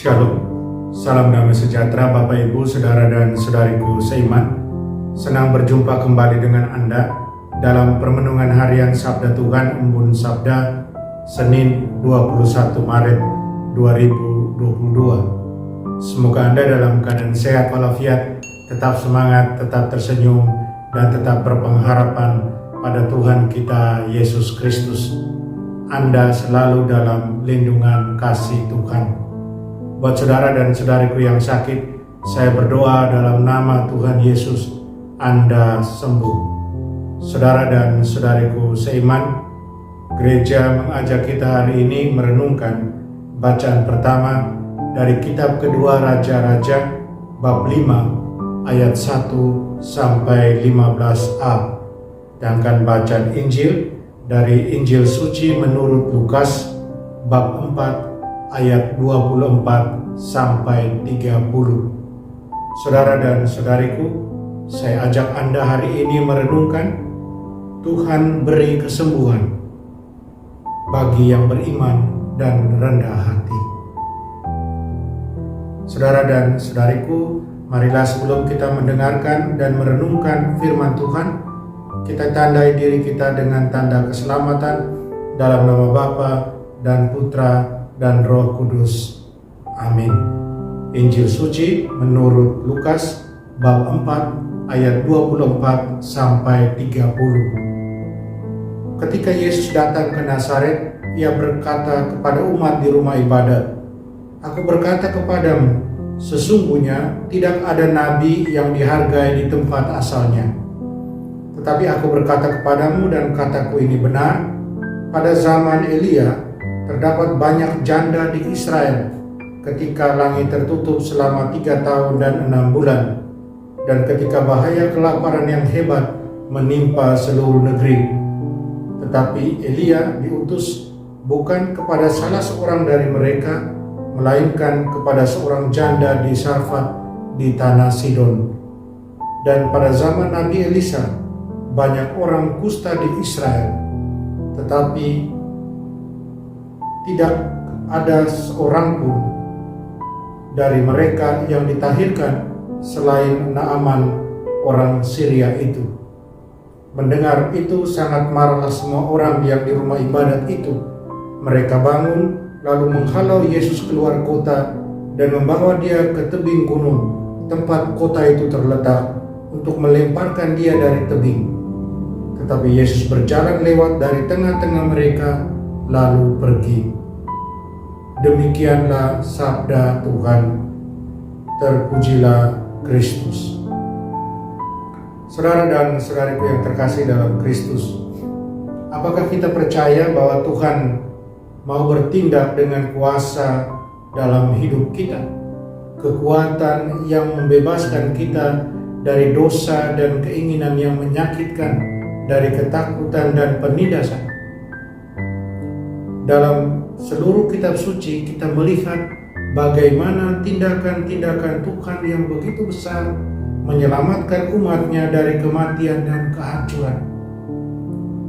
Shalom, salam damai sejahtera Bapak Ibu, Saudara dan Saudariku seiman. Senang berjumpa kembali dengan Anda dalam permenungan harian Sabda Tuhan Embun Sabda Senin 21 Maret 2022. Semoga Anda dalam keadaan sehat walafiat, tetap semangat, tetap tersenyum, dan tetap berpengharapan pada Tuhan kita Yesus Kristus. Anda selalu dalam lindungan kasih Tuhan. Buat saudara dan saudariku yang sakit, saya berdoa dalam nama Tuhan Yesus, Anda sembuh. Saudara dan saudariku seiman, gereja mengajak kita hari ini merenungkan bacaan pertama dari kitab kedua Raja-Raja bab 5 ayat 1 sampai 15a. Sedangkan bacaan Injil dari Injil Suci menurut Lukas bab 4 ayat 24 sampai 30. Saudara dan saudariku, saya ajak Anda hari ini merenungkan Tuhan beri kesembuhan bagi yang beriman dan rendah hati. Saudara dan saudariku, marilah sebelum kita mendengarkan dan merenungkan firman Tuhan, kita tandai diri kita dengan tanda keselamatan dalam nama Bapa dan Putra dan Roh Kudus. Amin. Injil Suci menurut Lukas bab 4 ayat 24 sampai 30. Ketika Yesus datang ke Nazaret, ia berkata kepada umat di rumah ibadat, "Aku berkata kepadamu, sesungguhnya tidak ada nabi yang dihargai di tempat asalnya. Tetapi aku berkata kepadamu, dan kataku ini benar, pada zaman Elia terdapat banyak janda di Israel ketika langit tertutup selama 3 tahun dan 6 bulan, dan ketika bahaya kelaparan yang hebat menimpa seluruh negeri. Tetapi Elia diutus bukan kepada salah seorang dari mereka, melainkan kepada seorang janda di Sarfat di tanah Sidon. Dan pada zaman Nabi Elisa banyak orang kusta di Israel, tetapi tidak ada seorang pun dari mereka yang ditahirkan selain Naaman orang Syria itu." Mendengar itu sangat marahlah semua orang yang di rumah ibadat itu. Mereka bangun lalu menghalau Yesus keluar kota dan membawa dia ke tebing gunung tempat kota itu terletak untuk melemparkan dia dari tebing. Tetapi Yesus berjalan lewat dari tengah-tengah mereka lalu pergi. Demikianlah sabda Tuhan. Terpujilah Kristus. Saudara dan saudariku yang terkasih dalam Kristus, apakah kita percaya bahwa Tuhan mau bertindak dengan kuasa dalam hidup kita? Kekuatan yang membebaskan kita dari dosa dan keinginan yang menyakitkan, dari ketakutan dan penindasan. Dalam seluruh kitab suci kita melihat bagaimana tindakan-tindakan Tuhan yang begitu besar menyelamatkan umatnya dari kematian dan kehancuran.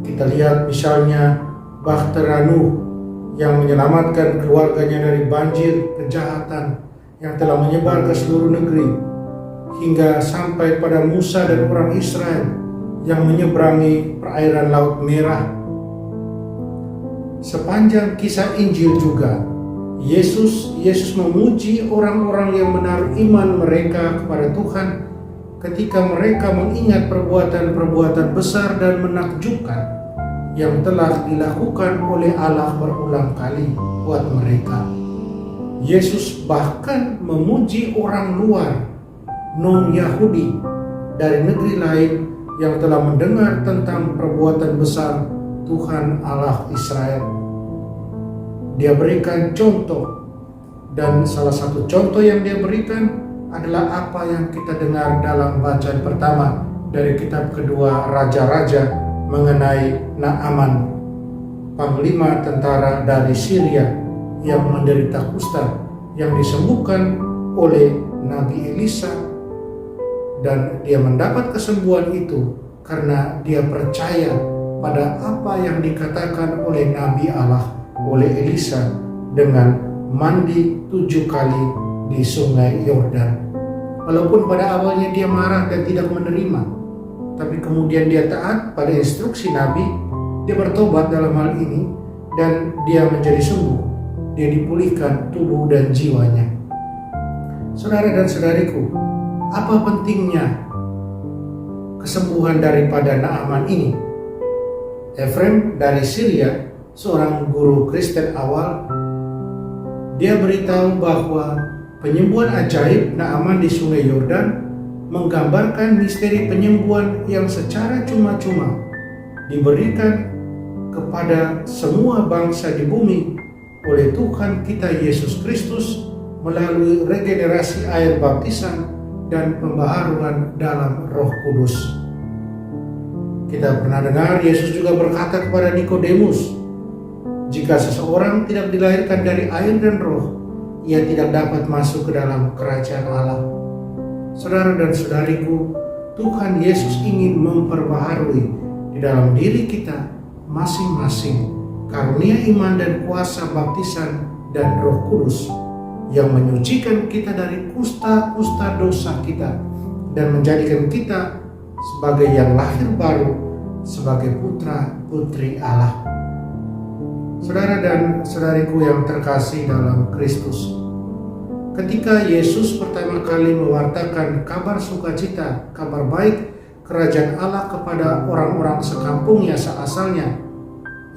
Kita lihat misalnya Bahtera Nuh yang menyelamatkan keluarganya dari banjir kejahatan yang telah menyebar ke seluruh negeri, hingga sampai pada Musa dan orang Israel yang menyeberangi perairan Laut Merah. Sepanjang kisah Injil juga, Yesus memuji orang-orang yang menaruh iman mereka kepada Tuhan ketika mereka mengingat perbuatan-perbuatan besar dan menakjubkan yang telah dilakukan oleh Allah berulang kali buat mereka. Yesus bahkan memuji orang luar, non-Yahudi dari negeri lain yang telah mendengar tentang perbuatan besar Tuhan Allah Israel. Dia berikan contoh, dan salah satu contoh yang dia berikan adalah apa yang kita dengar dalam bacaan pertama dari kitab kedua Raja-Raja mengenai Naaman, panglima tentara dari Syria yang menderita kusta, yang disembuhkan oleh Nabi Elisa, dan dia mendapat kesembuhan itu karena dia percaya pada apa yang dikatakan oleh Nabi Allah, oleh Elisa, dengan mandi 7 kali di sungai Yordan. Walaupun pada awalnya dia marah dan tidak menerima, tapi kemudian dia taat pada instruksi Nabi, dia bertobat dalam hal ini dan dia menjadi sembuh. Dia dipulihkan tubuh dan jiwanya. Saudara dan saudariku, apa pentingnya kesembuhan daripada Naaman ini? Efrem dari Syria, seorang guru Kristen awal, dia beritahu bahwa penyembuhan ajaib Naaman di sungai Yordan menggambarkan misteri penyembuhan yang secara cuma-cuma diberikan kepada semua bangsa di bumi oleh Tuhan kita Yesus Kristus melalui regenerasi air baptisan dan pembaharuan dalam Roh Kudus. Kita pernah dengar Yesus juga berkata kepada Nikodemus, jika seseorang tidak dilahirkan dari air dan roh, ia tidak dapat masuk ke dalam kerajaan Allah. Saudara dan saudariku, Tuhan Yesus ingin memperbaharui di dalam diri kita masing-masing karunia iman dan kuasa baptisan dan Roh Kudus yang menyucikan kita dari kusta-kusta dosa kita dan menjadikan kita sebagai yang lahir baru, sebagai putra-putri Allah. Saudara dan saudariku yang terkasih dalam Kristus, ketika Yesus pertama kali mewartakan kabar sukacita, kabar baik kerajaan Allah kepada orang-orang sekampungnya seasalnya,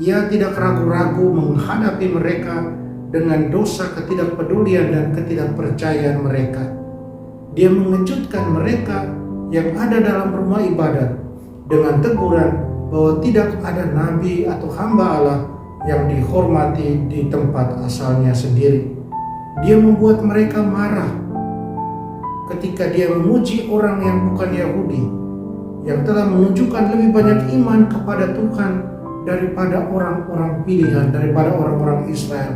ia tidak ragu-ragu menghadapi mereka dengan dosa ketidakpedulian dan ketidakpercayaan mereka. Dia mengejutkan mereka yang ada dalam rumah ibadat dengan teguran bahwa tidak ada nabi atau hamba Allah yang dihormati di tempat asalnya sendiri. Dia membuat mereka marah ketika dia memuji orang yang bukan Yahudi, yang telah menunjukkan lebih banyak iman kepada Tuhan daripada orang-orang pilihan, daripada orang-orang Israel.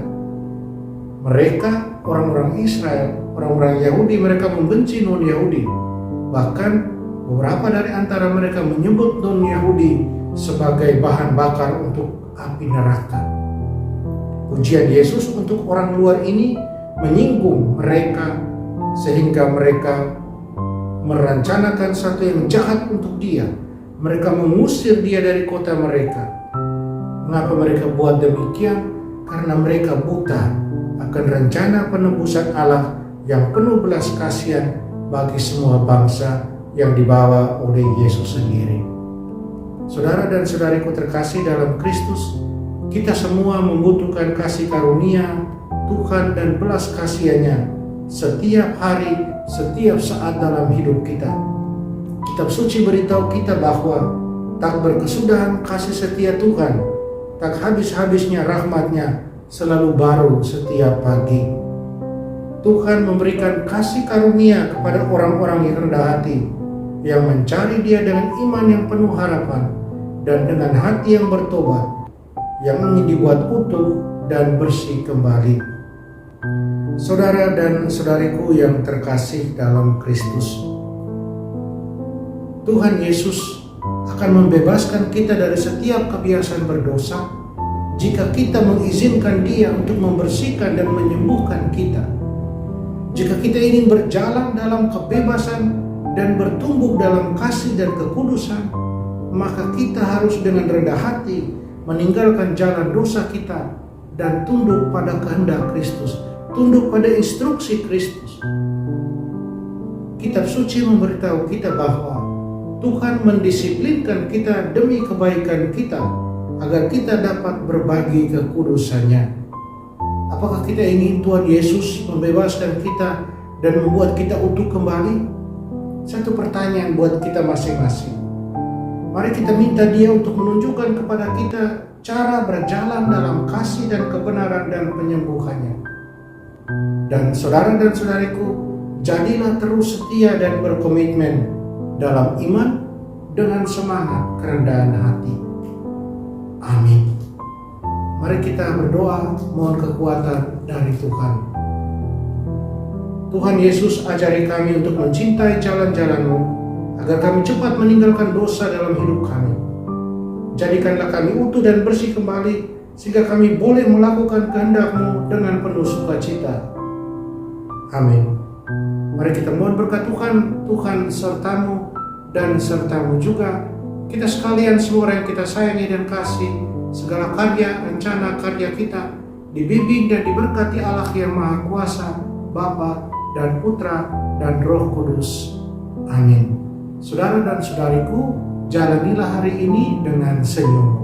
Mereka, orang-orang Israel, orang-orang Yahudi, mereka membenci non-Yahudi. Bahkan beberapa dari antara mereka menyebut non-Yahudi sebagai bahan bakar untuk api neraka. Pujian Yesus untuk orang luar ini menyinggung mereka sehingga mereka merencanakan sesuatu yang jahat untuk dia. Mereka mengusir dia dari kota mereka. Mengapa mereka buat demikian? Karena mereka buta akan rencana penebusan Allah yang penuh belas kasihan bagi semua bangsa yang dibawa oleh Yesus sendiri. Saudara dan saudariku terkasih dalam Kristus, kita semua membutuhkan kasih karunia Tuhan dan belas kasihannya setiap hari, setiap saat dalam hidup kita. Kitab suci beritahu kita bahwa tak berkesudahan kasih setia Tuhan, tak habis-habisnya rahmat-Nya selalu baru setiap pagi. Tuhan memberikan kasih karunia kepada orang-orang yang rendah hati, yang mencari Dia dengan iman yang penuh harapan dan dengan hati yang bertobat, yang ingin dibuat utuh dan bersih kembali. Saudara dan saudariku yang terkasih dalam Kristus, Tuhan Yesus akan membebaskan kita dari setiap kebiasaan berdosa jika kita mengizinkan Dia untuk membersihkan dan menyembuhkan kita. Jika kita ingin berjalan dalam kebebasan dan bertumbuh dalam kasih dan kekudusan, maka kita harus dengan rendah hati meninggalkan jalan dosa kita dan tunduk pada kehendak Kristus, tunduk pada instruksi Kristus. Kitab suci memberitahu kita bahwa Tuhan mendisiplinkan kita demi kebaikan kita, agar kita dapat berbagi kekudusannya. Apakah kita ingin Tuhan Yesus membebaskan kita dan membuat kita utuh kembali? Satu pertanyaan buat kita masing-masing. Mari kita minta Dia untuk menunjukkan kepada kita cara berjalan dalam kasih dan kebenaran dan penyembuhannya. Dan saudara dan saudariku, jadilah terus setia dan berkomitmen dalam iman dengan semangat kerendahan hati. Amin. Mari kita berdoa mohon kekuatan dari Tuhan. Tuhan Yesus, ajari kami untuk mencintai jalan-jalan-Mu, agar kami cepat meninggalkan dosa dalam hidup kami. Jadikanlah kami utuh dan bersih kembali sehingga kami boleh melakukan kehendak-Mu dengan penuh sukacita. Amin. Mari kita mohon berkat Tuhan, Tuhan serta-Mu dan serta-Mu juga. Kita sekalian semua yang kita sayangi dan kasih, segala karya, rencana karya kita dibimbing dan diberkati Allah yang Maha Kuasa, Bapa dan Putra dan Roh Kudus. Amin. Saudara dan saudariku, jalanilah hari ini dengan senyum.